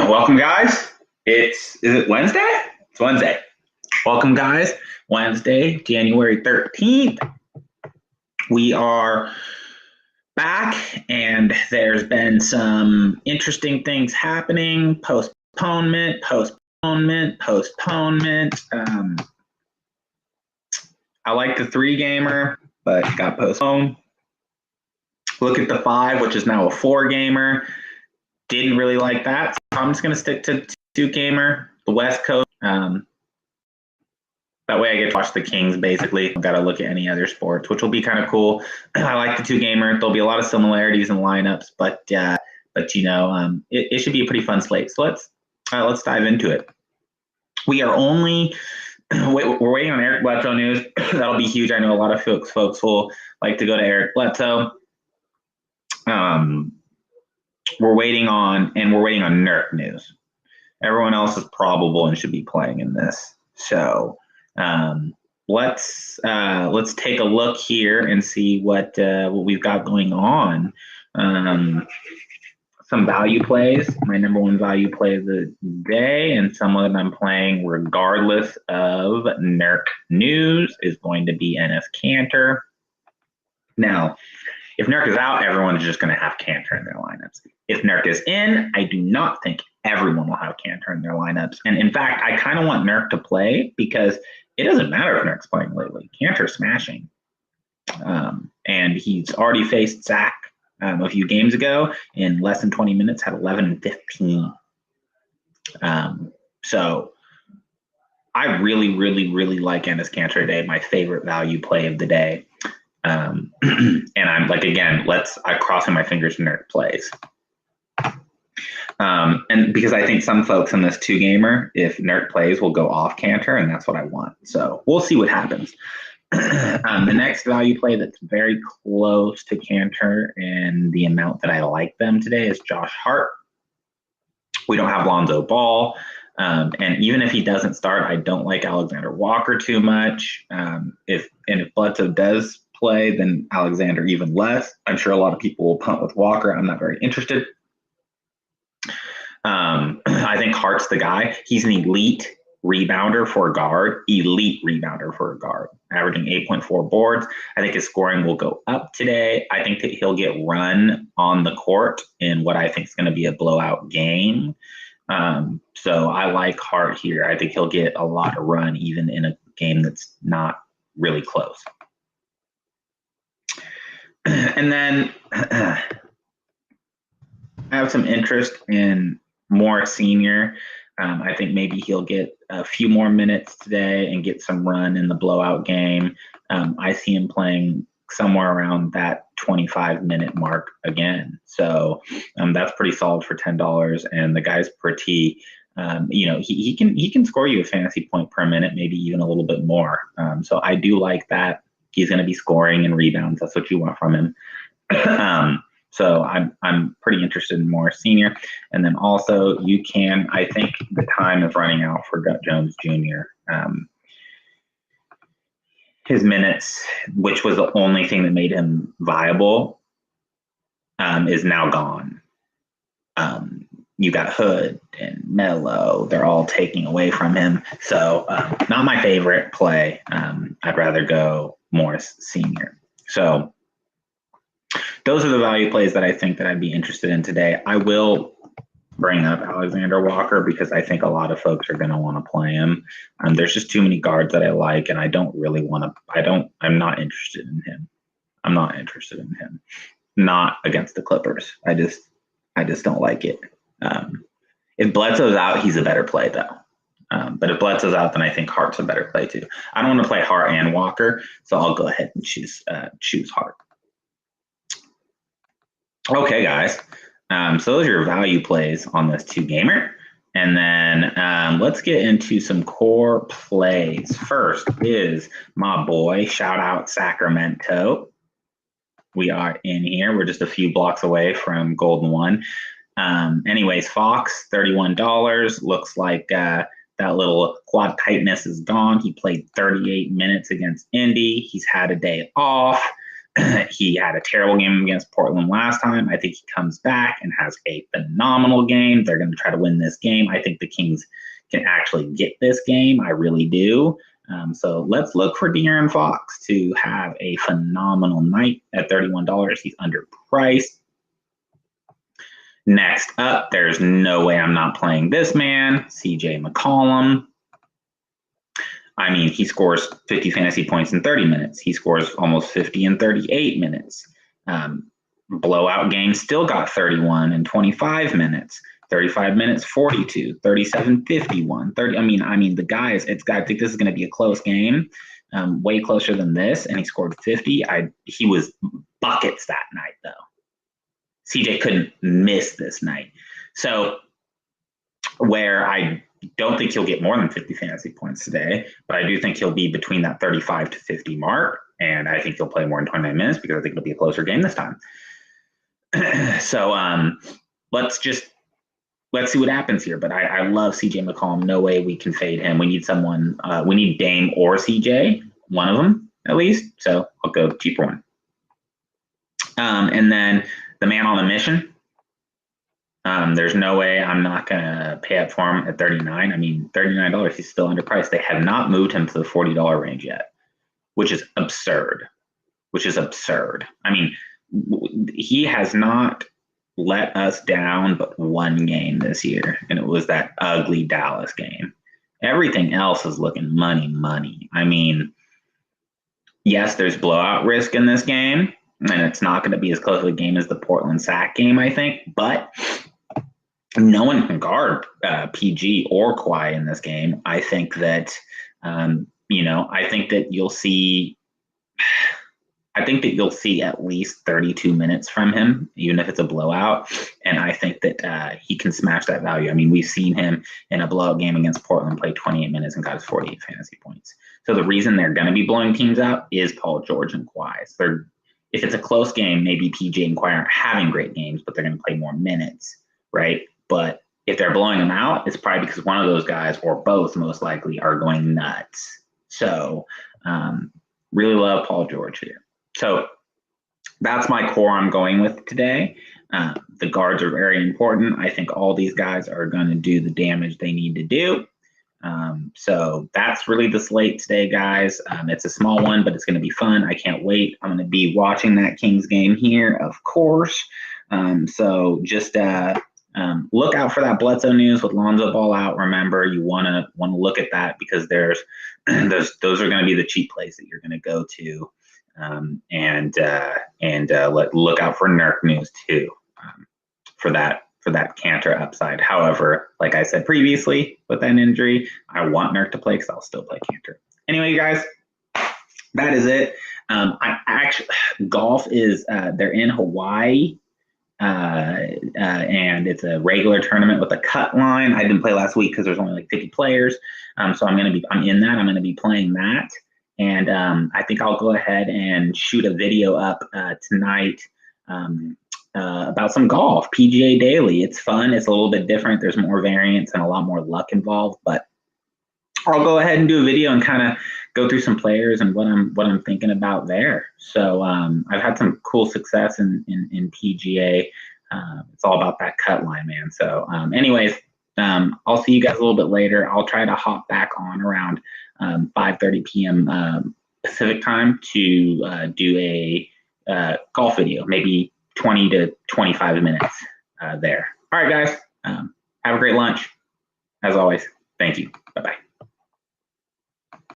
Welcome, guys. Is it Wednesday? It's Wednesday. Welcome, guys. Wednesday, January 13th. We are back, and there's been some interesting things happening. Postponement. I like the 3-gamer, but got postponed. Look at the 5, which is now a 4-gamer. Didn't really like that, so I'm just going to stick to 2-gamer, the West Coast. That way I get to watch the Kings, basically. I've got to look at any other sports, which will be kind of cool. I like the 2-gamer. There'll be a lot of similarities in lineups, but you know, it should be a pretty fun slate. So let's dive into it. We are only we're waiting on Eric Bledsoe news. That'll be huge. I know a lot of folks will like to go to Eric Bledsoe. We're waiting on Nurk news. Everyone else is probable and should be playing in this. So let's take a look here and see what we've got going on. Some value plays. My number one value play of the day, and some of them I'm playing regardless of Nurk news, is going to be NS Cantor. Now, if Nurk is out, everyone's just going to have Cantor in their lineups. If Nurk is in, I do not think everyone will have Cantor in their lineups. And in fact, I kind of want Nurk to play because it doesn't matter if Nurk's playing lately. Cantor's smashing. And he's already faced Zach a few games ago in less than 20 minutes, had 11 and 15. So I really like Enes Kanter today. My favorite value play of the day. And I'm like, again, I'm crossing my fingers Nurk plays. And because I think some folks in this 2-gamer, if Nurk plays, will go off Cantor, and that's what I want. So we'll see what happens. The next value play that's very close to Cantor and the amount that I like them today is Josh Hart. We don't have Lonzo Ball. And even if he doesn't start, I don't like Alexander Walker too much. If Bledsoe does play, then Alexander even less. I'm sure a lot of people will punt with Walker. I'm not very interested. I think Hart's the guy. He's an elite rebounder for a guard, averaging 8.4 boards. I think his scoring will go up today. I think that he'll get run on the court in what I think is going to be a blowout game. So I like Hart here. I think he'll get a lot of run even in a game that's not really close. And then I have some interest in Moore Sr. I think maybe he'll get a few more minutes today and get some run in the blowout game. I see him playing somewhere around that 25-minute mark again. So that's pretty solid for $10. And the guy's pretty, he can score you a fantasy point per minute, maybe even a little bit more. So I do like that. He's going to be scoring and rebounds. That's what you want from him. So I'm pretty interested in Moore Sr. And then also I think the time is running out for Gut Jones Jr. His minutes, which was the only thing that made him viable, is now gone. You got Hood and Melo. They're all taking away from him. So not my favorite play. I'd rather go Morris Sr. So those are the value plays that I think that I'd be interested in today. I will bring up Alexander Walker because I think a lot of folks are going to want to play him. There's just too many guards that I like, and I don't really want to. I'm not interested in him. Not against the Clippers. I just don't like it. If Bledsoe's out, he's a better play though. But if Bledsoe's out, then I think Hart's a better play too. I don't want to play Hart and Walker, so I'll go ahead and choose Hart. Okay, guys. So those are your value plays on this 2-gamer. And then let's get into some core plays. First is my boy, shout out Sacramento. We are in here. We're just a few blocks away from Golden One. Anyways, Fox, $31. Looks like that little quad tightness is gone. He played 38 minutes against Indy. He's had a day off. He had a terrible game against Portland last time. I think he comes back and has a phenomenal game. They're going to try to win this game. I think the Kings can actually get this game. I really do. So let's look for De'Aaron Fox to have a phenomenal night at $31. He's underpriced. Next up, there's no way I'm not playing this man, CJ McCollum. I mean, he scores 50 fantasy points in 30 minutes. He scores almost 50 in 38 minutes. Blowout game still got 31 in 25 minutes. 35 minutes, 42, 37, 51, 30. I mean, the guys, I think this is going to be a close game, way closer than this. And he scored 50. He was buckets that night, though. CJ couldn't miss this night. So where I don't think he'll get more than 50 fantasy points today, but I do think he'll be between that 35 to 50 mark. And I think he'll play more than 29 minutes because I think it'll be a closer game this time. So let's see what happens here. But I love CJ McCollum. No way we can fade him. We need someone. We need Dame or CJ, one of them at least. So I'll go cheaper one. And then the man on the mission. There's no way I'm not going to pay up for him at $39. I mean, $39, he's still underpriced. They have not moved him to the $40 range yet, which is absurd. I mean, he has not let us down but one game this year, and it was that ugly Dallas game. Everything else is looking money. I mean, yes, there's blowout risk in this game, and it's not going to be as close of a game as the Portland Sac game, I think, but no one can guard PG or Kawhi in this game. I think that, I think that you'll see at least 32 minutes from him, even if it's a blowout. And I think that he can smash that value. I mean, we've seen him in a blowout game against Portland play 28 minutes and got his 48 fantasy points. So the reason they're going to be blowing teams out is Paul George and Kawhi. So if it's a close game, maybe PG and Kawhi aren't having great games, but they're going to play more minutes, right? But if they're blowing them out, it's probably because one of those guys, or both most likely, are going nuts. So really love Paul George here. So that's my core I'm going with today. The guards are very important. I think all these guys are going to do the damage they need to do. So that's really the slate today, guys. It's a small one, but it's going to be fun. I can't wait. I'm going to be watching that Kings game here, of course. So just look out for that Bledsoe news with Lonzo Ball out. Remember, you want to look at that because those are going to be the cheap plays that you're going to go to. Look out for Nurk news too, for that Cantor upside. However, like I said previously, with that injury, I want Nurk to play because I'll still play Cantor. Anyway, you guys, that is it. Golf is they're in Hawaii. And it's a regular tournament with a cut line. I didn't play last week because there's only like 50 players. So I'm in that. I'm going to be playing that. And I think I'll go ahead and shoot a video up tonight about some golf, PGA Daily. It's fun. It's a little bit different. There's more variance and a lot more luck involved, but I'll go ahead and do a video and kind of go through some players and what I'm thinking about there. So I've had some cool success in PGA. It's all about that cut line, man. So anyways, I'll see you guys a little bit later. I'll try to hop back on around 5:30 p.m. Pacific time to do a golf video, maybe 20 to 25 minutes there. All right, guys. Have a great lunch. As always, thank you. Bye-bye.